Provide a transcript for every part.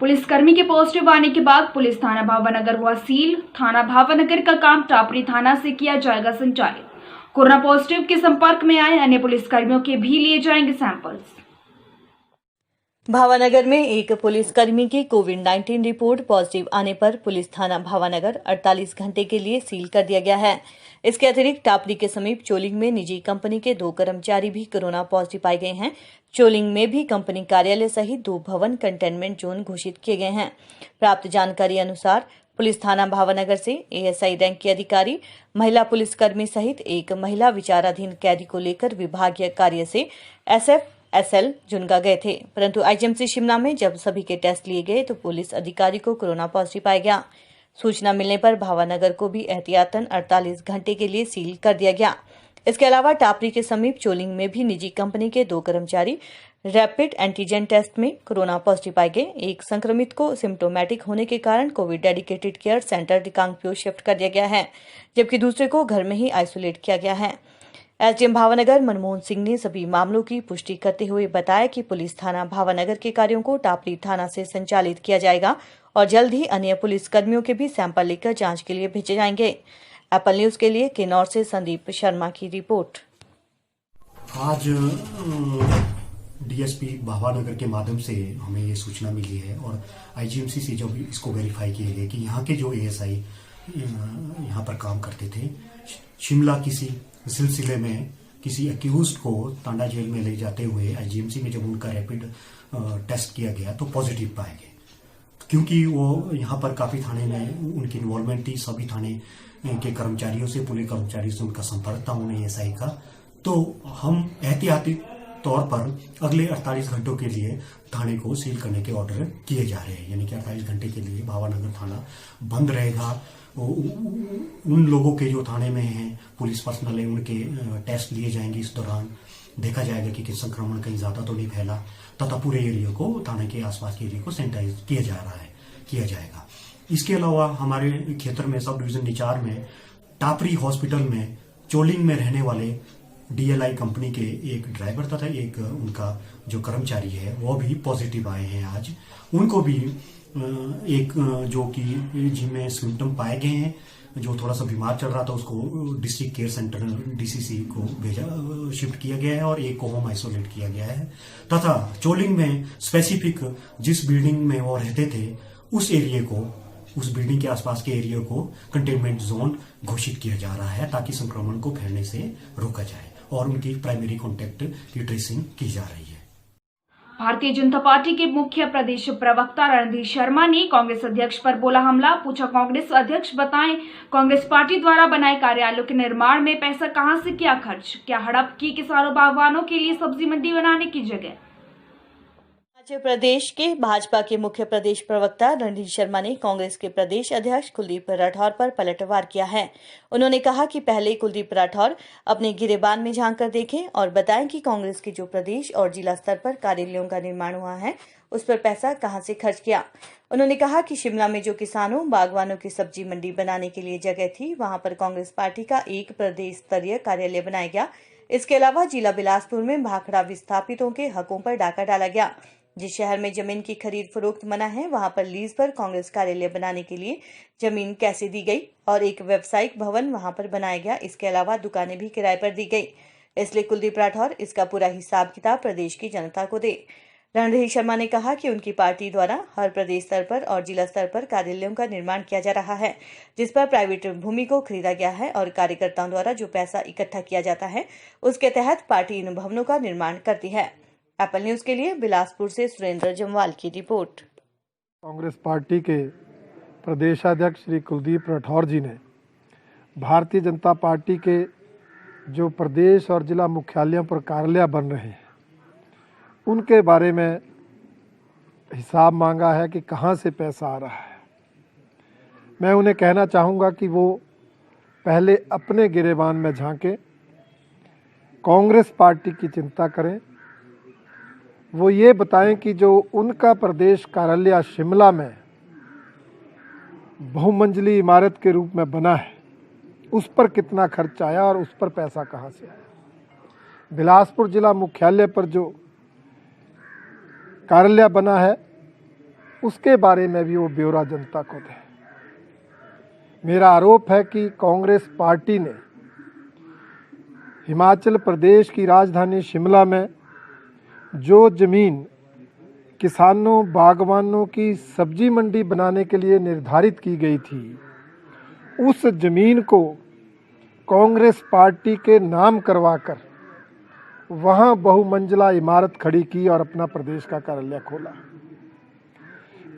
पुलिसकर्मी के पॉजिटिव आने के बाद पुलिस थाना भावनगर हुआ सील। थाना भावनगर का काम टापरी थाना से किया जाएगा संचालित। कोरोना पॉजिटिव के संपर्क में आए अन्य पुलिसकर्मियों के भी लिए जाएंगे सैंपल्स। भावनगर में एक पुलिसकर्मी की कोविड-19 रिपोर्ट पॉजिटिव आने पर पुलिस थाना भावनगर 48 घंटे के लिए सील कर दिया गया है। इसके अतिरिक्त टापरी के समीप चोलिंग में निजी कंपनी के 2 कर्मचारी भी कोरोना पॉजिटिव पाए गए हैं। चोलिंग में भी कंपनी कार्यालय सहित 2 भवन कंटेनमेंट जोन घोषित किए गए हैं। प्राप्त जानकारी अनुसार पुलिस थाना भावनगर से एएसआई रैंक के अधिकारी, महिला पुलिसकर्मी सहित एक महिला विचाराधीन कैदी को लेकर विभागीय कार्य से एसएल जुनगा गए थे, परंतु आईजीएमसी शिमला में जब सभी के टेस्ट लिए गए तो पुलिस अधिकारी को कोरोना पॉजिटिव पाया गया। सूचना मिलने पर भावनगर को भी एहतियातन 48 घंटे के लिए सील कर दिया गया। इसके अलावा टापरी के समीप चोलिंग में भी निजी कंपनी के 2 कर्मचारी रैपिड एंटीजन टेस्ट में कोरोना पॉजिटिव पाए गए। एक संक्रमित को सिम्टोमेटिक होने के कारण Covid dedicated care centre Reckong Peo shift कर दिया गया है, जबकि दूसरे को घर में ही आइसोलेट किया गया है। एसडीएम भावनगर मनमोहन सिंह ने सभी मामलों की पुष्टि करते हुए बताया कि पुलिस थाना भावनगर के कार्यों को टापरी थाना से संचालित किया जाएगा और जल्द ही अन्य पुलिस कर्मियों के भी सैंपल लेकर जांच के लिए भेजे जाएंगे। एप्पल न्यूज के लिए किन्नौर से संदीप शर्मा की रिपोर्ट। आज डीएसपी भावनगर के माध्यम से हमें ये सूचना मिली है और आईजीएमसी से जब इसको वेरीफाई किए गए कि यहाँ के जो एएसआई यहाँ पर काम करते थे, शिमला किसी सिलसिले में किसी अक्यूज्ड को टांडा जेल में ले जाते हुए आईजीएमसी में जब उनका रैपिड टेस्ट किया गया तो पॉजिटिव पाए गए। क्योंकि वो यहाँ पर काफी थाने में उनकी इन्वॉल्वमेंट थी, सभी थाने के कर्मचारियों से, पुलिस कर्मचारियों से उनका संपर्क था उन्हें एएसआई का, तो हम एहतियाती तौर पर अगले 48 घंटों के लिए थाने को सील करने के ऑर्डर किए जा रहे हैं। यानी कि 48 घंटे के लिए भावनगर थाना बंद रहेगा। उन लोगों के जो थाने में हैं, पुलिस पर्सनल है, उनके टेस्ट लिए जाएंगे। इस दौरान देखा जाएगा कि संक्रमण कहीं ज्यादा तो नहीं फैला, तथा पूरे एरिया को, थाने के आसपास के एरिया को सैनिटाइज किया जाएगा। इसके अलावा हमारे क्षेत्र में सब डिवीजन निचार में टापरी हॉस्पिटल में चोलिंग में रहने वाले डीएलआई कंपनी के एक ड्राइवर तथा एक उनका जो कर्मचारी है वो भी पॉजिटिव आए हैं। आज उनको भी एक जो कि जिनमें सिम्टम पाए गए हैं, जो थोड़ा सा बीमार चल रहा था, उसको डिस्ट्रिक्ट केयर सेंटर डीसीसी को शिफ्ट किया गया है और एक को होम आइसोलेट किया गया है। तथा चोलिंग में स्पेसिफिक जिस बिल्डिंग में वो रहते थे उस बिल्डिंग के आसपास के एरिया को कंटेनमेंट जोन घोषित किया जा रहा है, ताकि संक्रमण को फैलने से रोका जाए और उनकी प्राइमरी कॉन्टेक्ट की ट्रेसिंग की जा रही है। भारतीय जनता पार्टी के मुख्य प्रदेश प्रवक्ता रणधीर शर्मा ने कांग्रेस अध्यक्ष पर बोला हमला। पूछा, कांग्रेस अध्यक्ष बताएं, कांग्रेस पार्टी द्वारा बनाए कार्यालयों के निर्माण में पैसा कहां से किया खर्च? क्या हड़प की किसानों बागवानों के लिए सब्जी मंडी बनाने की जगह? हिमाचल प्रदेश के भाजपा के मुख्य प्रदेश प्रवक्ता रणधीर शर्मा ने कांग्रेस के प्रदेश अध्यक्ष कुलदीप राठौर पर पलटवार किया है। उन्होंने कहा कि पहले कुलदीप राठौर अपने गिरेबान में झांक कर देखें और बताएं कि कांग्रेस के जो प्रदेश और जिला स्तर पर कार्यालयों का निर्माण हुआ है उस पर पैसा कहां से खर्च किया। उन्होंने कहा कि शिमला में जो किसानों बागवानों की सब्जी मंडी बनाने के लिए जगह थी, वहां पर कांग्रेस पार्टी का एक प्रदेश स्तरीय कार्यालय बनाया गया। इसके अलावा जिला बिलासपुर में भाखड़ा विस्थापितों के हकों पर डाका डाला गया। जिस शहर में जमीन की खरीद फरोख्त मना है, वहां पर लीज पर कांग्रेस कार्यालय बनाने के लिए जमीन कैसे दी गई और एक व्यावसायिक भवन वहां पर बनाया गया। इसके अलावा दुकानें भी किराए पर दी गई। इसलिए कुलदीप राठौर इसका पूरा हिसाब किताब प्रदेश की जनता को दे। रणधीर शर्मा ने कहा कि उनकी पार्टी द्वारा हर प्रदेश स्तर पर और जिला स्तर पर कार्यालयों का निर्माण किया जा रहा है, जिस पर प्राइवेट भूमि को खरीदा गया है और कार्यकर्ताओं द्वारा जो पैसा इकट्ठा किया जाता है उसके तहत पार्टी इन भवनों का निर्माण करती है। एप्पल न्यूज के लिए बिलासपुर से सुरेंद्र जमवाल की रिपोर्ट। कांग्रेस पार्टी के प्रदेशाध्यक्ष श्री कुलदीप राठौर जी ने भारतीय जनता पार्टी के जो प्रदेश और जिला मुख्यालयों पर कार्यालय बन रहे हैं उनके बारे में हिसाब मांगा है कि कहां से पैसा आ रहा है। मैं उन्हें कहना चाहूँगा कि वो पहले अपने गिरेबान में झांके, कांग्रेस पार्टी की चिंता करें। वो ये बताएं कि जो उनका प्रदेश कार्यालय शिमला में बहुमंजिली इमारत के रूप में बना है उस पर कितना खर्च आया और उस पर पैसा कहां से आया। बिलासपुर जिला मुख्यालय पर जो कार्यालय बना है उसके बारे में भी वो ब्यौरा जनता को दें। मेरा आरोप है कि कांग्रेस पार्टी ने हिमाचल प्रदेश की राजधानी शिमला में जो ज़मीन किसानों बागवानों की सब्जी मंडी बनाने के लिए निर्धारित की गई थी, उस ज़मीन को कांग्रेस पार्टी के नाम करवाकर वहां बहुमंजिला इमारत खड़ी की और अपना प्रदेश का कार्यालय खोला।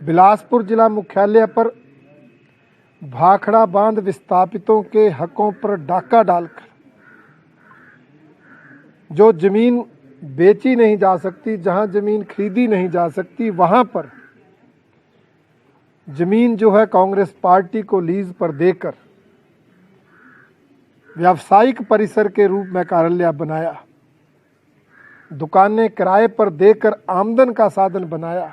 बिलासपुर जिला मुख्यालय पर भाखड़ा बांध विस्थापितों के हकों पर डाका डालकर जो जमीन बेची नहीं जा सकती, जहां जमीन खरीदी नहीं जा सकती, वहां पर जमीन जो है कांग्रेस पार्टी को लीज पर देकर व्यावसायिक परिसर के रूप में कार्यालय बनाया, दुकानें किराए पर देकर आमदन का साधन बनाया।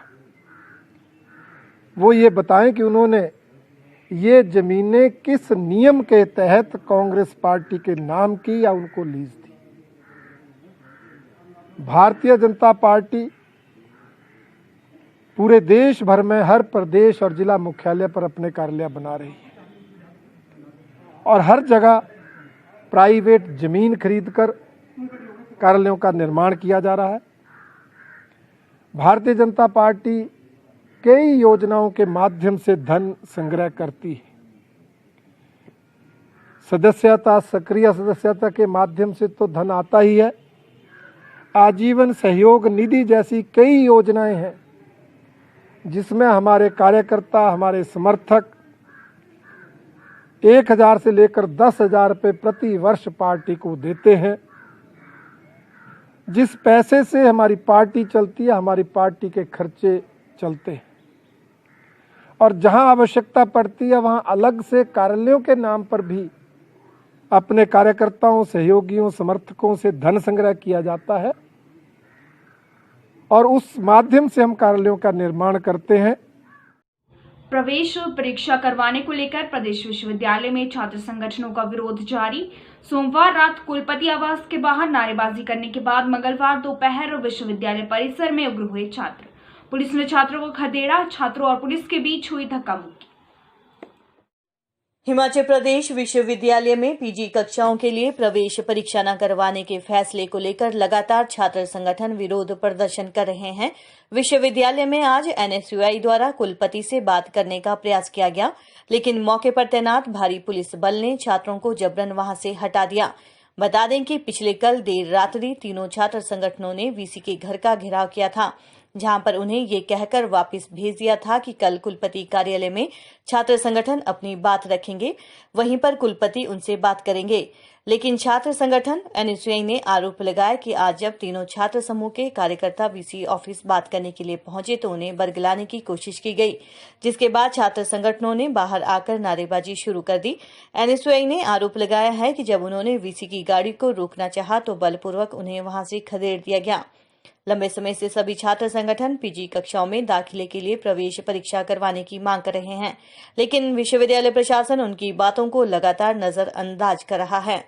वो ये बताएं कि उन्होंने ये जमीनें किस नियम के तहत कांग्रेस पार्टी के नाम की या उनको लीज दी। भारतीय जनता पार्टी पूरे देश भर में हर प्रदेश और जिला मुख्यालय पर अपने कार्यालय बना रही है और हर जगह प्राइवेट जमीन खरीदकर कार्यालयों का निर्माण किया जा रहा है। भारतीय जनता पार्टी कई योजनाओं के माध्यम से धन संग्रह करती है। सदस्यता, सक्रिय सदस्यता के माध्यम से तो धन आता ही है। आजीवन सहयोग निधि जैसी कई योजनाएं हैं जिसमें हमारे कार्यकर्ता, हमारे समर्थक 1,000 से लेकर 10,000 रुपये प्रति वर्ष पार्टी को देते हैं। जिस पैसे से हमारी पार्टी चलती है, हमारी पार्टी के खर्चे चलते हैं और जहां आवश्यकता पड़ती है वहां अलग से कार्यालयों के नाम पर भी अपने कार्यकर्ताओं, सहयोगियों, समर्थकों से धन संग्रह किया जाता है और उस माध्यम से हम कार्यालयों का निर्माण करते हैं। प्रवेश परीक्षा करवाने को लेकर प्रदेश विश्वविद्यालय में छात्र संगठनों का विरोध जारी। सोमवार रात कुलपति आवास के बाहर नारेबाजी करने के बाद मंगलवार दोपहर विश्वविद्यालय परिसर में उग्र हुए छात्र। पुलिस ने छात्रों को खदेड़ा, छात्रों और पुलिस के बीच हुई धक्का मुक्की। हिमाचल प्रदेश विश्वविद्यालय में पीजी कक्षाओं के लिए प्रवेश परीक्षा न करवाने के फैसले को लेकर लगातार छात्र संगठन विरोध प्रदर्शन कर रहे हैं। विश्वविद्यालय में आज एनएसयूआई द्वारा कुलपति से बात करने का प्रयास किया गया, लेकिन मौके पर तैनात भारी पुलिस बल ने छात्रों को जबरन वहां से हटा दिया। बता दें कि पिछले कल देर रात्रि तीनों छात्र संगठनों ने वीसी के घर का घेराव किया था, जहां पर उन्हें ये कहकर वापस भेज दिया था कि कल कुलपति कार्यालय में छात्र संगठन अपनी बात रखेंगे, वहीं पर कुलपति उनसे बात करेंगे। लेकिन छात्र संगठन एनएसयूआई ने आरोप लगाया कि आज जब तीनों छात्र समूह के कार्यकर्ता वीसी ऑफिस बात करने के लिए पहुंचे तो उन्हें बरगलाने की कोशिश की गई, जिसके बाद छात्र संगठनों ने बाहर आकर नारेबाजी शुरू कर दी। एनएसयूआई ने आरोप लगाया है कि जब उन्होंने वीसी की गाड़ी को रोकना चाहा तो बलपूर्वक उन्हें वहां से खदेड़ दिया गया। लंबे समय से सभी छात्र संगठन पीजी कक्षाओं में दाखिले के लिए प्रवेश परीक्षा करवाने की मांग कर रहे हैं, लेकिन विश्वविद्यालय प्रशासन उनकी बातों को लगातार नजरअंदाज कर रहा है।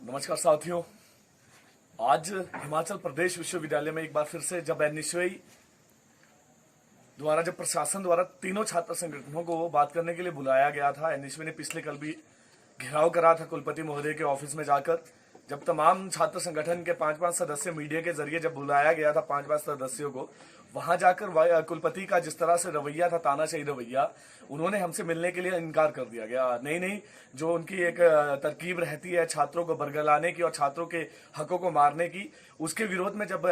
नमस्कार साथियों, आज हिमाचल प्रदेश विश्वविद्यालय में एक बार फिर से जब एनएसयूआई द्वारा, जब प्रशासन द्वारा तीनों छात्र संगठनों को बात करने के लिए बुलाया गया था। एनएसयूआई ने पिछले कल भी घेराव करा था कुलपति महोदय के ऑफिस में जाकर। जब तमाम छात्र संगठन के 5-5 सदस्य मीडिया के जरिए जब बुलाया गया था 5-5 सदस्यों को, वहां जाकर कुलपति का जिस तरह से रवैया था, तानाशाही रवैया, उन्होंने हमसे मिलने के लिए इनकार कर दिया गया। नहीं, जो उनकी एक तरकीब रहती है छात्रों को बरगलाने की और छात्रों के हकों को मारने की, उसके विरोध में जब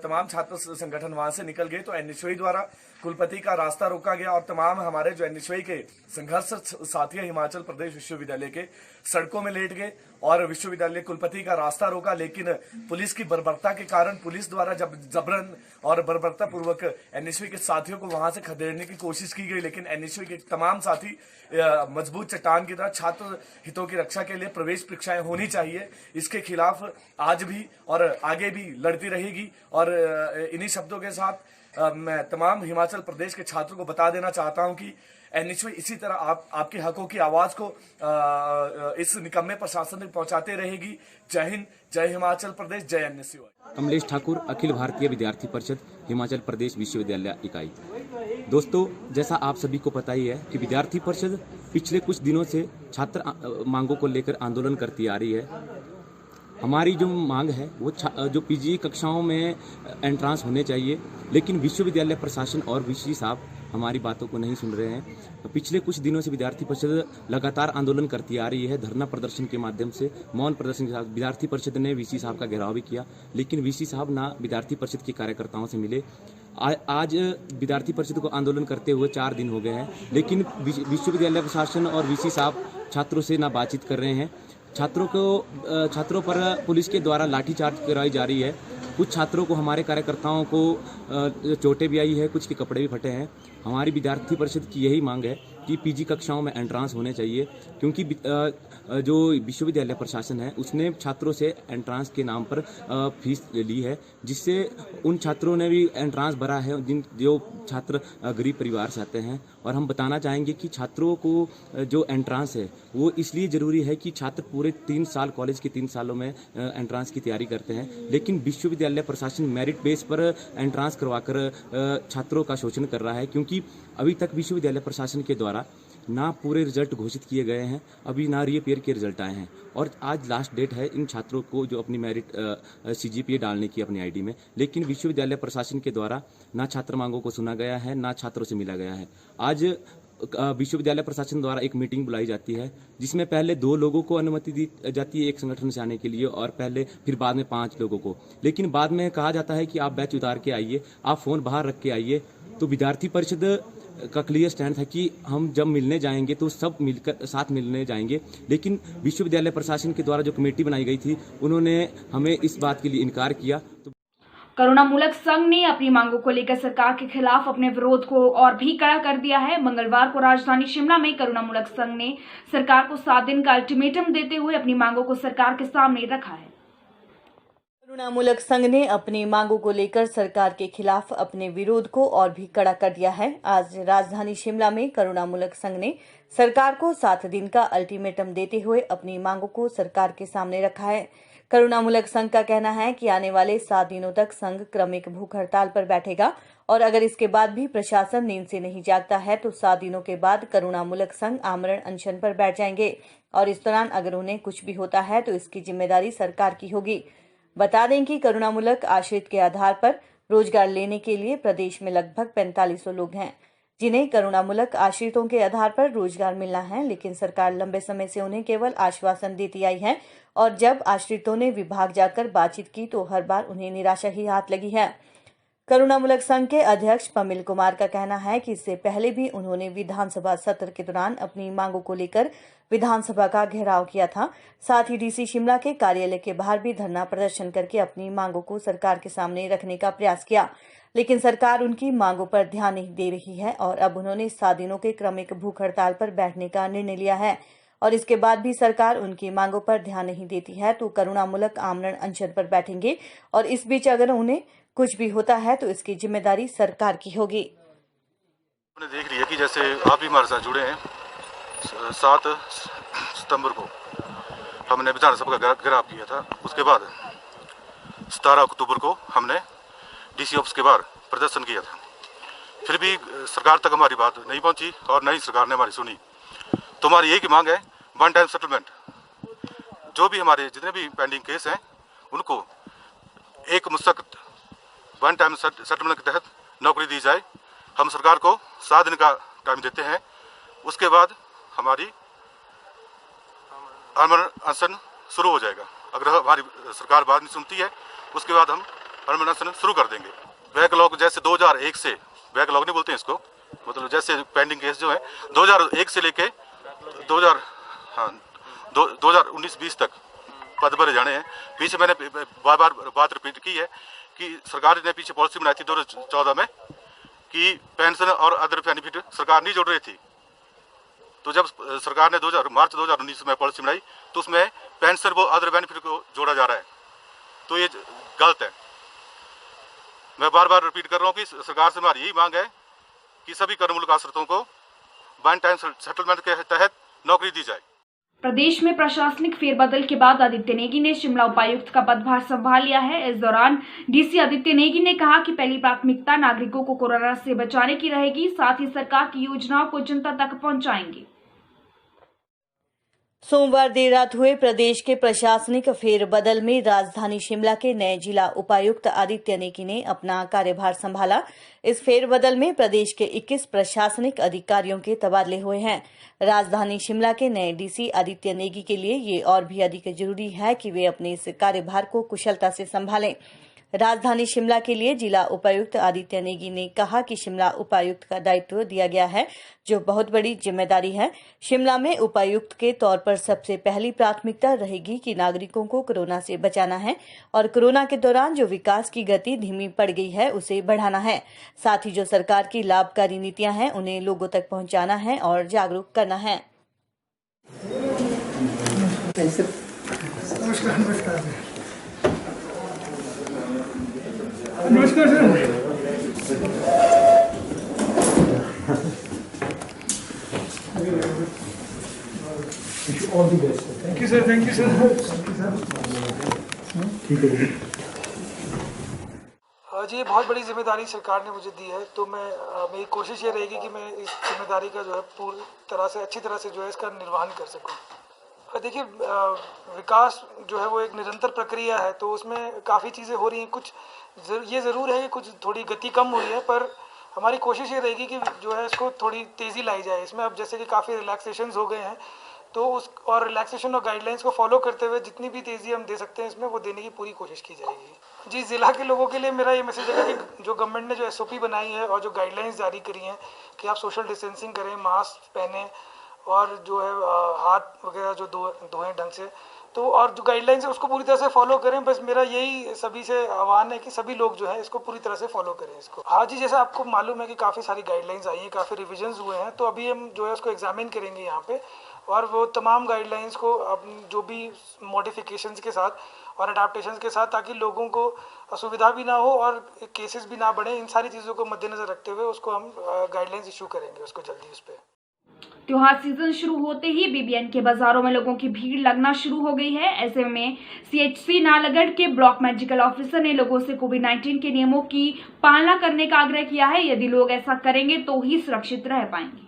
तमाम छात्र संगठन वहां से निकल गए तो एनएसयूआई द्वारा कुलपति का रास्ता रोका गया और तमाम हमारे जो एनएसयूआई के संघर्ष साथी हिमाचल प्रदेश विश्वविद्यालय के सड़कों में लेट गए और विश्वविद्यालय कुलपति का रास्ता रोका। लेकिन पुलिस की बर्बरता के कारण पुलिस द्वारा जब जबरन और बर्बरता पूर्वक एनएसयूआई के साथियों को वहां से खदेड़ने की कोशिश की गई, लेकिन एनएसयूआई के तमाम साथी मजबूत चट्टान की तरह छात्र हितों की रक्षा के लिए प्रवेश परीक्षाएं होनी चाहिए, इसके खिलाफ आज भी और आगे आगे भी लड़ती रहेगी। और इन्हीं शब्दों के साथ मैं तमाम हिमाचल प्रदेश के छात्रों को बता देना चाहता हूं कि एनएसयू इसी तरह आपके हकों की आवाज को इस निकम्मे प्रशासन तक पहुंचाते रहेगी। जय हिंद, जय हिमाचल प्रदेश, जय एनएसयू। कमलेश ठाकुर, अखिल भारतीय विद्यार्थी परिषद, हिमाचल प्रदेश विश्वविद्यालय इकाई। दोस्तों, जैसा आप सभी को पता ही है कि विद्यार्थी परिषद पिछले कुछ दिनों से छात्र मांगों को लेकर आंदोलन करती आ रही है। हमारी जो मांग है वो जो पीजी कक्षाओं में एंट्रांस होने चाहिए, लेकिन विश्वविद्यालय प्रशासन और वीसी साहब हमारी बातों को नहीं सुन रहे हैं। पिछले कुछ दिनों से विद्यार्थी परिषद लगातार आंदोलन करती आ रही है, धरना प्रदर्शन के माध्यम से, मौन प्रदर्शन के साथ। विद्यार्थी परिषद ने वीसी साहब का घेराव भी किया, लेकिन वीसी साहब ना विद्यार्थी परिषद के कार्यकर्ताओं से मिले। आज विद्यार्थी परिषद को आंदोलन करते हुए 4 दिन हो गए हैं, लेकिन विश्वविद्यालय प्रशासन और वीसी साहब छात्रों से ना बातचीत कर रहे हैं। छात्रों पर पुलिस के द्वारा लाठीचार्ज कराई जा रही है। कुछ छात्रों को, हमारे कार्यकर्ताओं को चोटें भी आई है, कुछ के कपड़े भी फटे हैं। हमारी विद्यार्थी परिषद की यही मांग है कि पीजी कक्षाओं में एंट्रांस होने चाहिए, क्योंकि जो विश्वविद्यालय प्रशासन है उसने छात्रों से एंट्रांस के नाम पर फीस ली है, जिससे उन छात्रों ने भी एंट्रांस भरा है जो छात्र गरीब परिवार से आते हैं। और हम बताना चाहेंगे कि छात्रों को जो एंट्रांस है वो इसलिए ज़रूरी है कि छात्र पूरे 3 साल, कॉलेज के 3 सालों में एंट्रांस की तैयारी करते हैं, लेकिन विश्वविद्यालय प्रशासन मेरिट बेस पर एंट्रांस करवाकर छात्रों का शोषण कर रहा है, क्योंकि अभी तक विश्वविद्यालय प्रशासन के द्वारा ना पूरे रिजल्ट घोषित किए गए हैं, अभी ना रीअपेयर के रिजल्ट आए हैं। और आज लास्ट डेट है इन छात्रों को जो अपनी मेरिट सीजीपीए डालने की अपनी आईडी में, लेकिन विश्वविद्यालय प्रशासन के द्वारा ना छात्र मांगों को सुना गया है, ना छात्रों से मिला गया है। आज विश्वविद्यालय प्रशासन द्वारा एक मीटिंग बुलाई जाती है, जिसमें पहले 2 लोगों को अनुमति दी जाती है एक संगठन से आने के लिए, और फिर बाद में 5 लोगों को, लेकिन बाद में कहा जाता है कि आप बैच उतार के आइए, आप फोन बाहर रख के आइए। तो विद्यार्थी परिषद का क्लियर स्टैंड है कि हम जब मिलने जाएंगे तो सब मिलकर साथ मिलने जाएंगे, लेकिन विश्वविद्यालय प्रशासन के द्वारा जो कमेटी बनाई गई थी उन्होंने हमें इस बात के लिए इनकार किया। तो करुणामूलक संघ ने अपनी मांगों को लेकर सरकार के खिलाफ अपने विरोध को और भी कड़ा कर दिया है। मंगलवार को राजधानी शिमला में करुणामूलक संघ ने सरकार को 7 दिन का अल्टीमेटम देते हुए अपनी मांगों को सरकार के सामने रखा है। करुणामूलक संघ ने अपनी मांगों को लेकर सरकार के खिलाफ अपने विरोध को और भी कड़ा कर दिया है। आज राजधानी शिमला में करुणामूलक संघ ने सरकार को 7 दिन का अल्टीमेटम देते हुए अपनी मांगों को सरकार के सामने रखा है। करुणामूलक संघ का कहना है कि आने वाले 7 दिनों तक संघ क्रमिक भूख हड़ताल पर बैठेगा, और अगर इसके बाद भी प्रशासन नींद से नहीं जागता है तो 7 दिनों के बाद करुणामूलक संघ आमरण अनशन पर बैठ जाएंगे, और इस दौरान अगर उन्हें कुछ भी होता है तो इसकी जिम्मेदारी सरकार की होगी। बता दें कि करुणामूलक आश्रित के आधार पर रोजगार लेने के लिए प्रदेश में लगभग 4500 लोग हैं, जिन्हें करुणामूलक आश्रितों के आधार पर रोजगार मिलना है, लेकिन सरकार लंबे समय से उन्हें केवल आश्वासन देती आई है, और जब आश्रितों ने विभाग जाकर बातचीत की तो हर बार उन्हें निराशा ही हाथ लगी है। करुणामूलक संघ के अध्यक्ष पमिल कुमार का कहना है कि इससे पहले भी उन्होंने विधानसभा सत्र के दौरान अपनी मांगों को लेकर विधानसभा का घेराव किया था। साथ ही डीसी शिमला के कार्यालय के बाहर भी धरना प्रदर्शन करके अपनी मांगों को सरकार के सामने रखने का प्रयास किया, लेकिन सरकार उनकी मांगों पर ध्यान नहीं दे रही है, और अब उन्होंने 7 दिनों के क्रमिक भूख हड़ताल पर बैठने का निर्णय लिया है, और इसके बाद भी सरकार उनकी मांगों पर ध्यान नहीं देती है तो करुणामूलक आमरण अनशन पर बैठेंगे, और इस बीच अगर उन्हें कुछ भी होता है तो इसकी जिम्मेदारी सरकार की होगी। आपने देख लिया कि जैसे आप भी हमारे साथ जुड़े हैं, 7 सितंबर को हमने विधानसभा का घेराव किया था। उसके बाद 17 अक्टूबर को हमने डीसी ऑफिस के बाहर प्रदर्शन किया था। फिर भी सरकार तक हमारी बात नहीं पहुंची और न ही सरकार ने हमारी सुनी। तो हमारी यही मांग है, 1 टाइम सेटलमेंट। जो भी हमारे जितने भी पेंडिंग केस हैं उनको एक मुस्तक़िल 1 टाइम सेटलमेंट के तहत नौकरी दी जाए। हम सरकार को 7 दिन का टाइम देते हैं, उसके बाद हमारी आमरण अनशन शुरू हो जाएगा। अगर हमारी सरकार बात नहीं सुनती है उसके बाद हम आमरण अनशन शुरू कर देंगे। बैकलॉग जैसे 2001 से, बैकलॉग नहीं बोलते हैं इसको, मतलब जैसे पेंडिंग केस जो है 2001 से लेके 2019-20 तक पद भरे जाने हैं। पीछे मैंने बार बार बात रिपीट की है कि सरकार ने पीछे पॉलिसी बनाई थी 2014 में कि पेंशन और अदर बेनिफिट सरकार नहीं जोड़ रही थी। तो जब सरकार ने मार्च 2019 में पॉलिसी बनाई तो उसमें पेंशन वो अदर बेनिफिट को जोड़ा जा रहा है। तो ये गलत है। मैं बार बार रिपीट कर रहा हूँ कि सरकार से हमारी यही मांग है कि सभी कर मुल्क आश्रितों को वन टाइम सेटलमेंट के तहत नौकरी दी जाए। प्रदेश में प्रशासनिक फेरबदल के बाद आदित्य नेगी ने शिमला उपायुक्त का पदभार संभाल लिया है। इस दौरान डीसी आदित्य नेगी ने कहा कि पहली प्राथमिकता नागरिकों को कोरोना से बचाने की रहेगी, साथ ही सरकार की योजनाओं को जनता तक पहुंचाएंगे। सोमवार देर रात हुए प्रदेश के प्रशासनिक फेरबदल में राजधानी शिमला के नए जिला उपायुक्त आदित्य नेगी ने अपना कार्यभार संभाला। इस फेरबदल में प्रदेश के 21 प्रशासनिक अधिकारियों के तबादले हुए हैं। राजधानी शिमला के नए डीसी आदित्य नेगी के लिए ये और भी अधिक जरूरी है कि वे अपने इस कार्यभार को कुशलता से संभालें। राजधानी शिमला के लिए जिला उपायुक्त आदित्य नेगी ने कहा कि शिमला उपायुक्त का दायित्व दिया गया है, जो बहुत बड़ी जिम्मेदारी है। शिमला में उपायुक्त के तौर पर सबसे पहली प्राथमिकता रहेगी कि नागरिकों को कोरोना से बचाना है और कोरोना के दौरान जो विकास की गति धीमी पड़ गई है उसे बढ़ाना है। साथ ही जो सरकार की लाभकारी नीतियां हैं उन्हें लोगों तक पहुंचाना है और जागरूक करना है। नमस्कार sir. All the best. Thank you sir. Thank you sir. ठीक है जी, बहुत बड़ी जिम्मेदारी सरकार ने मुझे दी है, तो मेरी कोशिश ये रहेगी कि मैं इस जिम्मेदारी का जो है पूरी तरह से अच्छी तरह से जो है इसका निर्वहन कर सकूं। देखिए, विकास जो है वो एक निरंतर प्रक्रिया है, तो उसमें काफ़ी चीज़ें हो रही हैं। कुछ ये ज़रूर है कि कुछ थोड़ी गति कम हुई है, पर हमारी कोशिश ये रहेगी कि जो है इसको थोड़ी तेज़ी लाई जाए। इसमें अब जैसे कि काफ़ी रिलैक्सेशंस हो गए हैं, तो उस और रिलैक्सेशन और गाइडलाइंस को फॉलो करते हुए जितनी भी तेज़ी हम दे सकते हैं इसमें वो देने की पूरी कोशिश की जाएगी। जी, ज़िला के लोगों के लिए मेरा ये मैसेज है कि जो गवर्नमेंट ने जो SOP बनाई है और जो गाइडलाइंस जारी करी हैं कि आप सोशल डिस्टेंसिंग करें, मास्क पहने और जो है हाथ वगैरह जो धोएं ढंग से, तो और जो गाइडलाइंस है उसको पूरी तरह से फॉलो करें। बस मेरा यही सभी से आह्वान है कि सभी लोग जो है इसको पूरी तरह से फॉलो करें इसको। हाँ जी, जैसे आपको मालूम है कि काफ़ी सारी गाइडलाइंस आई हैं, काफ़ी रिविजन्स हुए हैं, तो अभी हम जो है उसको एग्जामिन करेंगे यहाँ पे, और वो तमाम गाइडलाइंस को अब जो भी मॉडिफिकेशंस के साथ और अडाप्टेशंस के साथ, ताकि लोगों को असुविधा भी ना हो और केसेस भी ना बढ़े, इन सारी चीज़ों को मद्देनजर रखते हुए उसको हम गाइडलाइंस इशू करेंगे उसको जल्दी उस पर। त्योहार सीजन शुरू होते ही बीबीएन के बाजारों में लोगों की भीड़ लगना शुरू हो गई है। ऐसे में CHC नालागढ़ के ब्लॉक मेडिकल ऑफिसर ने लोगों से कोविड-19 के नियमों की पालना करने का आग्रह किया है। यदि लोग ऐसा करेंगे तो ही सुरक्षित रह पाएंगे।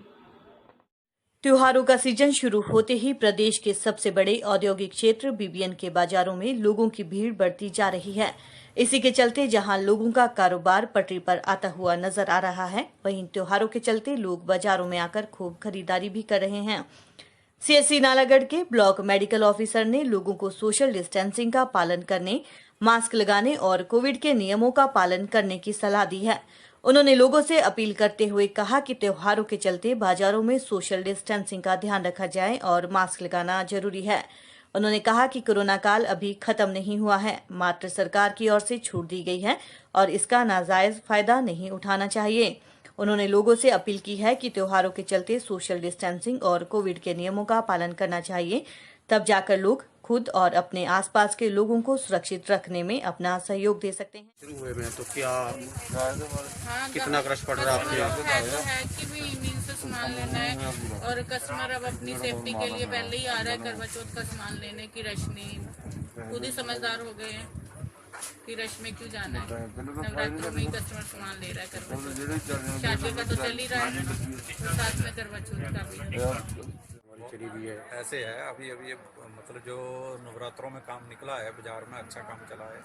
त्योहारों का सीजन शुरू होते ही प्रदेश के सबसे बड़े औद्योगिक क्षेत्र बीबीएन के बाजारों में लोगों की भीड़ बढ़ती जा रही है। इसी के चलते जहां लोगों का कारोबार पटरी पर आता हुआ नजर आ रहा है, वहीं त्योहारों के चलते लोग बाजारों में आकर खूब खरीदारी भी कर रहे हैं। CHC नालागढ़ के ब्लॉक मेडिकल ऑफिसर ने लोगों को सोशल डिस्टेंसिंग का पालन करने, मास्क लगाने और कोविड के नियमों का पालन करने की सलाह दी है। उन्होंने लोगों से अपील करते हुए कहा कि त्योहारों के चलते बाजारों में सोशल डिस्टेंसिंग का ध्यान रखा जाए और मास्क लगाना जरूरी है। उन्होंने कहा कि कोरोना काल अभी खत्म नहीं हुआ है, मात्र सरकार की ओर से छूट दी गई है और इसका नाजायज फायदा नहीं उठाना चाहिए। उन्होंने लोगों से अपील की है कि त्योहारों के चलते सोशल डिस्टेंसिंग और कोविड के नियमों का पालन करना चाहिए, तब जाकर लोग खुद और अपने आसपास के लोगों को सुरक्षित रखने में अपना सहयोग दे सकते हैं। शुरू हुए में तो क्या कितना रश पड़ रहा है आपके यहाँ? है कि भी मीन से सामान लेना है और कस्टमर अब अपनी सेफ्टी के लिए पहले ही आ रहा है करवा चौथ का सामान लेने की रश नहीं, खुद ही समझदार हो गए हैं कि रश में क्यों जाना है। नवरात्रों में ही कस्टमर सामान ले रहा है करवा चौथ, शादियों का तो चल ही रहा है और साथ में करवा चौथ का भी चली भी है। ऐसे है अभी ये मतलब जो नवरात्रों में काम निकला है बाजार में अच्छा काम चला है,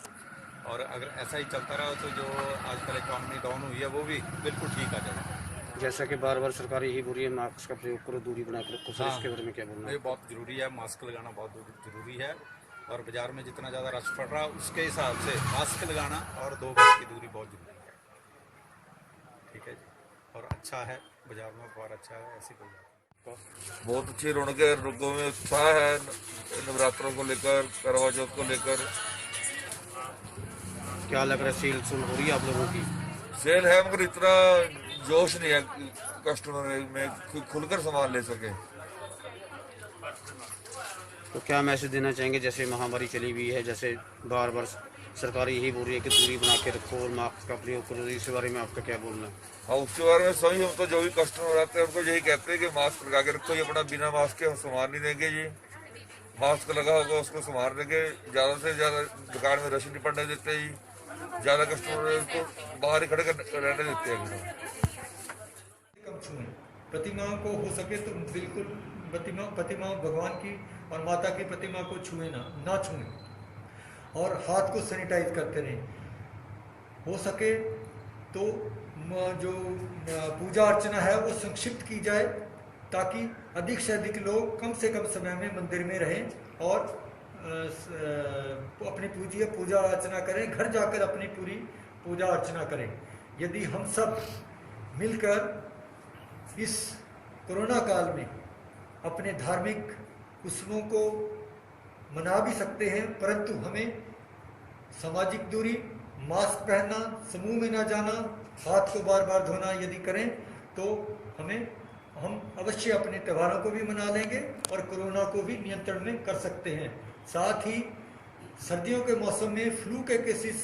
और अगर ऐसा ही चलता रहा तो जो आजकल इकॉनमी डाउन हुई है वो भी बिल्कुल ठीक आ जाएगा। जैसा कि बार बार सरकार यही बोल रही है मास्क का प्रयोग करो, दूरी बनाकर रखो, सर इसके बारे में क्या बोलना है? ये बहुत जरूरी है, मास्क लगाना बहुत जरूरी है, और बाजार में जितना ज़्यादा रश पड़ रहा है उसके हिसाब से मास्क लगाना और 2 गज की दूरी बहुत जरूरी है। ठीक है जी, और अच्छा है बाजार में, बहुत अच्छा है, ऐसी कोई बहुत अच्छी रौनक है, लोगों में उत्साह है नवरात्रों को लेकर, करवा चौथ को लेकर। क्या लग रहा है, सेल सुन हो रही है आप लोगों की? सेल है मगर इतना जोश नहीं है कस्टमर में खुलकर सामान ले सके। तो क्या मैसेज देना चाहेंगे, जैसे महामारी चली हुई है, जैसे बार बार सरकार यही बोल रही है कि दूरी बना के रखो और मास्क का प्रयोग करो, इसके बारे में आपका क्या बोलना है? हाँ, उसके बारे में सही, हम तो जो भी कस्टमर आते हैं उनको यही कहते हैं कि मास्क लगा के रखो, ये अपना बिना मास्क के हम सामान नहीं देंगे जी। मास्क लगा होगा उसको सामान देंगे, ज़्यादा से ज़्यादा दुकान में रश नहीं पड़ने देते जी, ज़्यादा कस्टमर को बाहर ही खड़े रहने देते हैं। कम छुएं, प्रतिमाओं को हो सके तो बिल्कुल प्रतिमा भगवान की और माता की प्रतिमा को छुएं ना छुएं, और हाथ को सैनिटाइज करते रहें। हो सके तो जो पूजा अर्चना है वो संक्षिप्त की जाए, ताकि अधिक से अधिक लोग कम से कम समय में मंदिर में रहें और अपनी पूजा अर्चना करें, घर जाकर अपनी पूरी पूजा अर्चना करें। यदि हम सब मिलकर इस कोरोना काल में अपने धार्मिक उत्सवों को मना भी सकते हैं, परंतु हमें सामाजिक दूरी, मास्क पहनना, समूह में ना जाना, हाथ को बार बार धोना यदि करें तो हम अवश्य अपने त्योहारों को भी मना लेंगे और कोरोना को भी नियंत्रण में कर सकते हैं। साथ ही सर्दियों के मौसम में फ्लू के केसेस,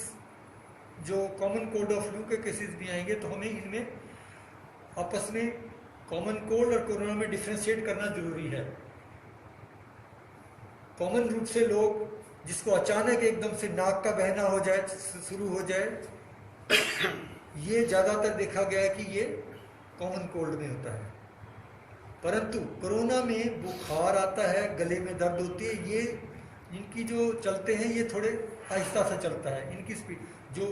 जो कॉमन कोल्ड और फ्लू के केसेस भी आएंगे, तो हमें इनमें आपस में कॉमन कोल्ड और कोरोना में डिफ्रेंशिएट करना जरूरी है। कॉमन रूप से लोग जिसको अचानक एकदम से नाक का बहना हो जाए, शुरू हो जाए, ये ज़्यादातर देखा गया है कि ये कॉमन कोल्ड में होता है। परंतु कोरोना में बुखार आता है, गले में दर्द होती है, ये इनकी जो चलते हैं ये थोड़े आहिस्ता से चलता है, इनकी स्पीड। जो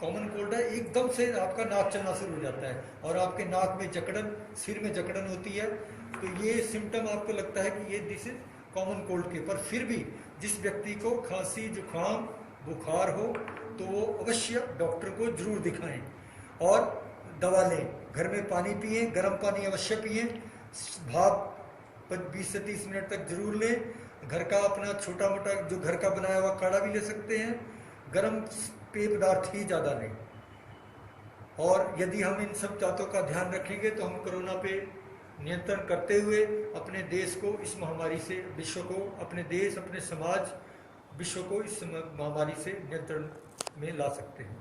कॉमन कोल्ड है एकदम से आपका नाक चलना शुरू हो जाता है और आपके नाक में जकड़न, सिर में जकड़न होती है, तो ये सिम्टम आपको लगता है कि ये दिस इज कॉमन कोल्ड के। पर फिर भी जिस व्यक्ति को खांसी, जुकाम, बुखार हो तो वो अवश्य डॉक्टर को जरूर दिखाएं और दवा लें। घर में पानी पिएं, गर्म पानी अवश्य पिएं, भाप 20 से 30 मिनट तक जरूर लें। घर का अपना छोटा मोटा जो घर का बनाया हुआ काढ़ा भी ले सकते हैं। गर्म पेय पदार्थ ही ज़्यादा लें। और यदि हम इन सब बातों का ध्यान रखेंगे तो हम कोरोना पे नियंत्रण करते हुए अपने देश को इस महामारी से, विश्व को, अपने देश, अपने समाज, विश्व को इस महामारी से नियंत्रण में ला सकते हैं।